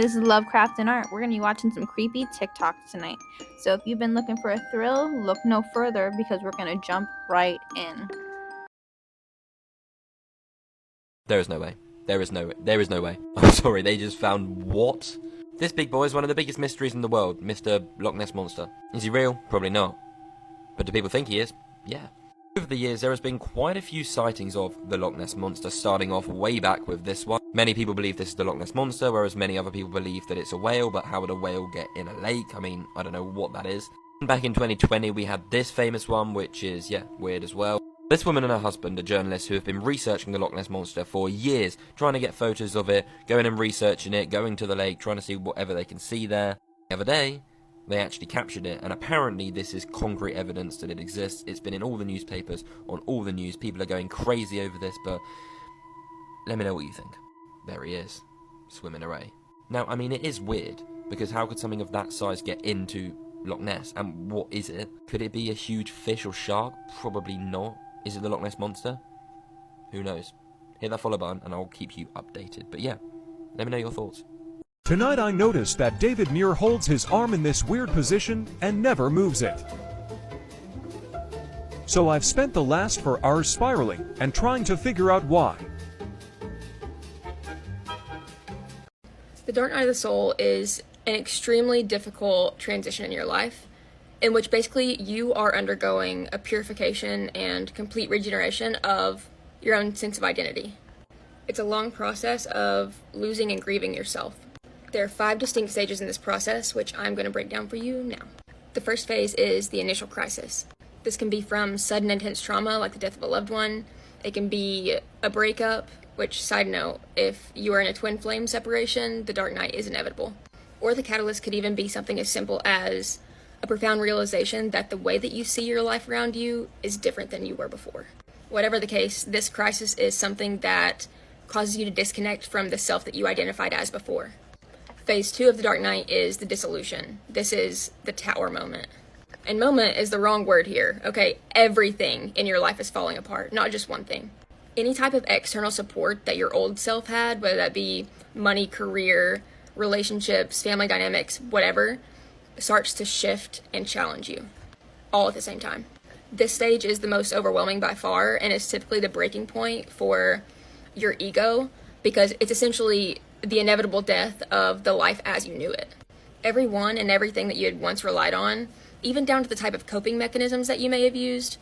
Hey, this is Lovecraft and Art. We're going to be watching some creepy TikToks tonight. So if you've been looking for a thrill, look no further because we're going to jump right in. There is no way. There is no way. I'm sorry, they just found what? This big boy is one of the biggest mysteries in the world, Mr. Loch Ness Monster. Is he real? Probably not. But do people think he is? Yeah. Over the years, there has been quite a few sightings of the Loch Ness Monster, starting off way back with this one. Many people believe this is the Loch Ness Monster, whereas many other people believe that it's a whale, but how would a whale get in a lake? I mean, I don't know what that is. Back in 2020, we had this famous one, which is, yeah, weird as well. This woman and her husband are journalists who have been researching the Loch Ness Monster for years, trying to get photos of it, going and researching it, going to the lake, trying to see whatever they can see there. The other day, they actually captured it, and apparently this is concrete evidence that it exists. It's been in all the newspapers, on all the news. People are going crazy over this, but let me know what you think. There he is, swimming away. Now, I mean, it is weird, because how could something of that size get into Loch Ness? And what is it? Could it be a huge fish or shark? Probably not. Is it the Loch Ness Monster? Who knows? Hit that follow button and I'll keep you updated. But yeah, let me know your thoughts. Tonight I noticed that David Muir holds his arm in this weird position and never moves it. So I've spent the last 4 hours spiraling and trying to figure out why. The dark night of the soul is an extremely difficult transition in your life, in which basically you are undergoing a purification and complete regeneration of your own sense of identity. It's a long process of losing and grieving yourself. There are 5 distinct stages in this process, which I'm going to break down for you now. The first phase is the initial crisis. This can be from sudden intense trauma, like the death of a loved one. It can be a breakup, which, side note, if you are in a twin flame separation, the dark night is inevitable. Or the catalyst could even be something as simple as a profound realization that the way that you see your life around you is different than you were before. Whatever the case, this crisis is something that causes you to disconnect from the self that you identified as before. Phase 2 of the dark night is the dissolution. This is the tower moment. And moment is the wrong word here, okay? Everything in your life is falling apart, not just one thing. Any type of external support that your old self had, whether that be money, career, relationships, family dynamics, whatever, starts to shift and challenge you, all at the same time. This stage is the most overwhelming by far, and is typically the breaking point for your ego, because it's essentially the inevitable death of the life as you knew it. Everyone and everything that you had once relied on, even down to the type of coping mechanisms that you may have used,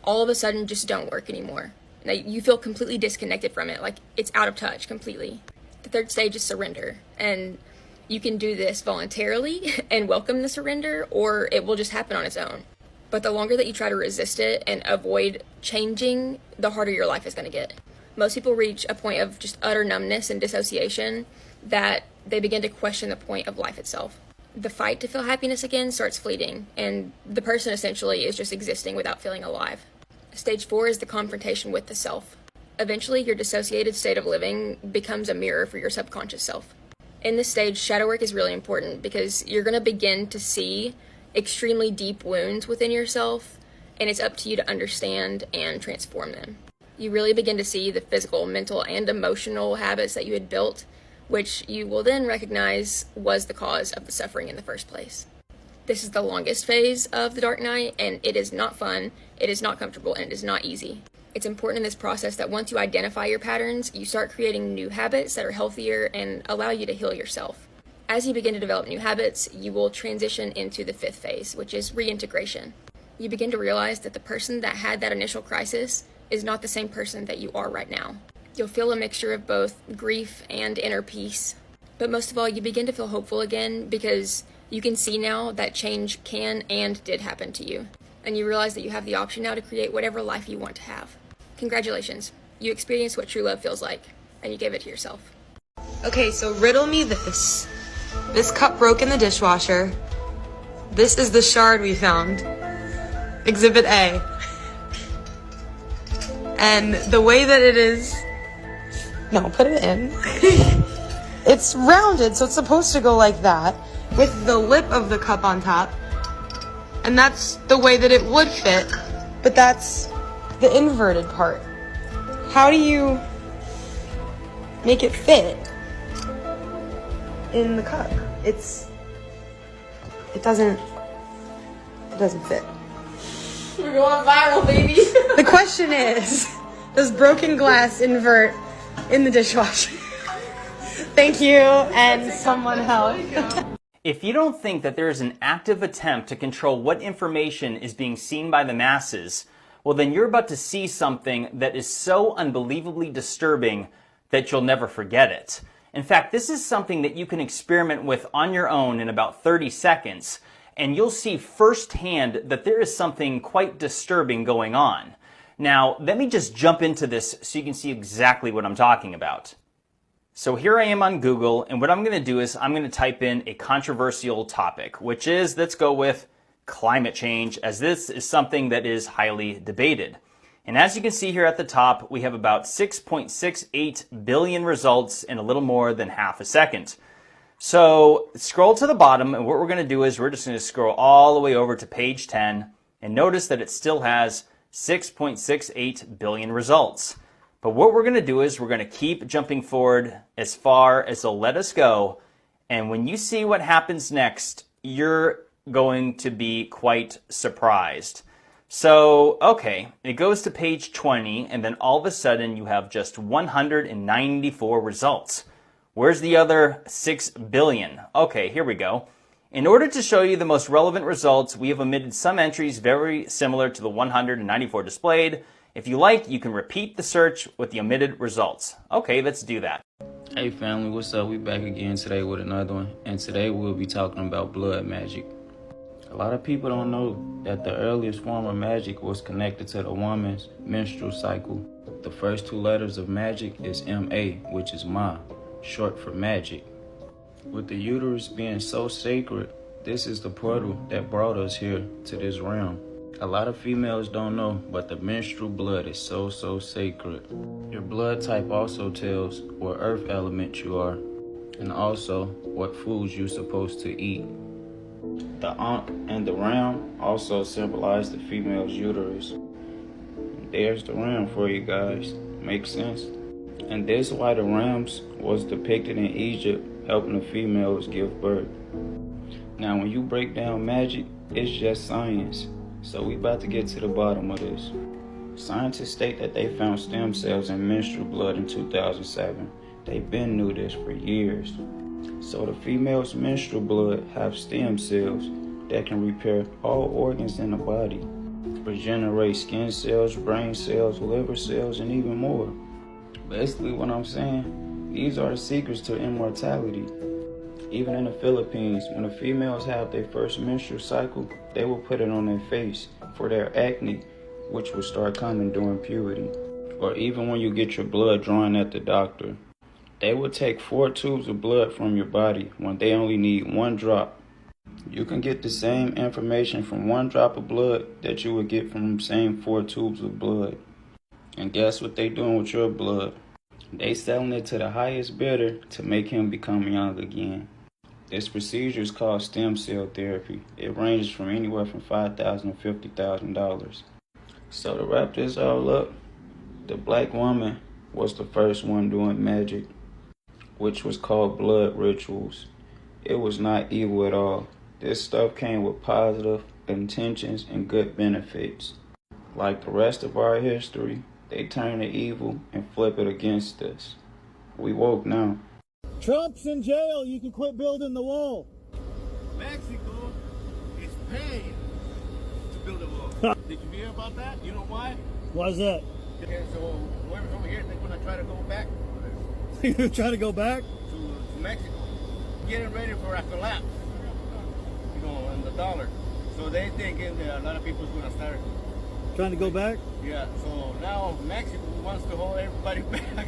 all of a sudden just don't work anymore. Now, you feel completely disconnected from it, like it's out of touch completely. The third stage is surrender, and you can do this voluntarily and welcome the surrender, or it will just happen on its own. But the longer that you try to resist it and avoid changing, the harder your life is going to get. Most people reach a point of just utter numbness and dissociation that they begin to question the point of life itself. The fight to feel happiness again starts fleeting, and the person essentially is just existing without feeling alive. Stage 4 is the confrontation with the self. Eventually, your dissociated state of living becomes a mirror for your subconscious self. In this stage, shadow work is really important because you're going to begin to see extremely deep wounds within yourself, and it's up to you to understand and transform them. You really begin to see the physical, mental, and emotional habits that you had built, which you will then recognize was the cause of the suffering in the first place. This is the longest phase of the dark night, and it is not fun, it is not comfortable, and it is not easy. It's important in this process that once you identify your patterns, you start creating new habits that are healthier and allow you to heal yourself. As you begin to develop new habits, you will transition into the 5th phase, which is reintegration. You begin to realize that the person that had that initial crisis is not the same person that you are right now. You'll feel a mixture of both grief and inner peace. But most of all, you begin to feel hopeful again because you can see now that change can and did happen to you. And you realize that you have the option now to create whatever life you want to have. Congratulations, you experienced what true love feels like, and you gave it to yourself. Okay, so riddle me this. This cup broke in the dishwasher. This is the shard we found. Exhibit A. And the way that it is... No, put it in. It's rounded, so it's supposed to go like that, with the lip of the cup on top. And that's the way that it would fit, but that's the inverted part. How do you make it fit? in the cup. It doesn't fit. We're going viral, baby. The question is, does broken glass invert in the dishwasher? Thank you, and someone help. If you don't think that there is an active attempt to control what information is being seen by the masses, well then you're about to see something that is so unbelievably disturbing that you'll never forget it. In fact, this is something that you can experiment with on your own in about 30 seconds, and you'll see firsthand that there is something quite disturbing going on. Now, let me just jump into this so you can see exactly what I'm talking about. So here I am on Google, and what I'm going to do is I'm going to type in a controversial topic, which is, let's go with climate change, as this is something that is highly debated. And as you can see here at the top, we have about 6.68 billion results in a little more than half a second. So scroll to the bottom, and what we're going to do is we're just going to scroll all the way over to page 10, and notice that it still has 6.68 billion results. But what we're going to do is we're going to keep jumping forward as far as they'll let us go. And when you see what happens next, you're going to be quite surprised. So, okay, it goes to page 20, and then all of a sudden you have just 194 results. Where's the other 6 billion? Okay, here we go. In order to show you the most relevant results, we have omitted some entries very similar to the 194 displayed. If you like, you can repeat the search with the omitted results. Okay, let's do that. Hey family, what's up? We back again today with another one, and today we'll be talking about blood magic. A lot of people don't know that the earliest form of magic was connected to the woman's menstrual cycle. The first two letters of magic is M-A, which is Ma, short for magic. With the uterus being so sacred, this is the portal that brought us here to this realm. A lot of females don't know, but the menstrual blood is so sacred. Your blood type also tells what earth element you are, and also what foods you're supposed to eat. The ankh and the ram also symbolize the female's uterus. There's the ram for you guys. Makes sense? And this is why the rams was depicted in Egypt, helping the females give birth. Now when you break down magic, it's just science. So we about to get to the bottom of this. Scientists state that they found stem cells in menstrual blood in 2007. They've been knew this for years. So the female's menstrual blood have stem cells that can repair all organs in the body, regenerate skin cells, brain cells, liver cells, and even more. Basically what I'm saying, these are the secrets to immortality. Even in the Philippines, when the females have their first menstrual cycle, they will put it on their face for their acne, which will start coming during puberty. Or even when you get your blood drawn at the doctor, they will take 4 tubes of blood from your body when they only need 1 drop. You can get the same information from 1 drop of blood that you would get from the same 4 tubes of blood. And guess what they doing with your blood? They selling it to the highest bidder to make him become young again. This procedure is called stem cell therapy. It ranges from anywhere from $5,000 to $50,000. So to wrap this all up, the black woman was the first one doing magic, which was called blood rituals. It was not evil at all. This stuff came with positive intentions and good benefits. Like the rest of our history, they turn to evil and flip it against us. We woke now. Trump's in jail. You can quit building the wall. Mexico is paying to build a wall. Did you hear about that? You know why? Why is that? Okay, so whoever's over here, they're going to try to go back You're trying to go back? to Mexico, getting ready for a collapse, you know, in the dollar. So they thinking that a lot of people's going to start. Trying to go back? Yeah, so now Mexico wants to hold everybody back.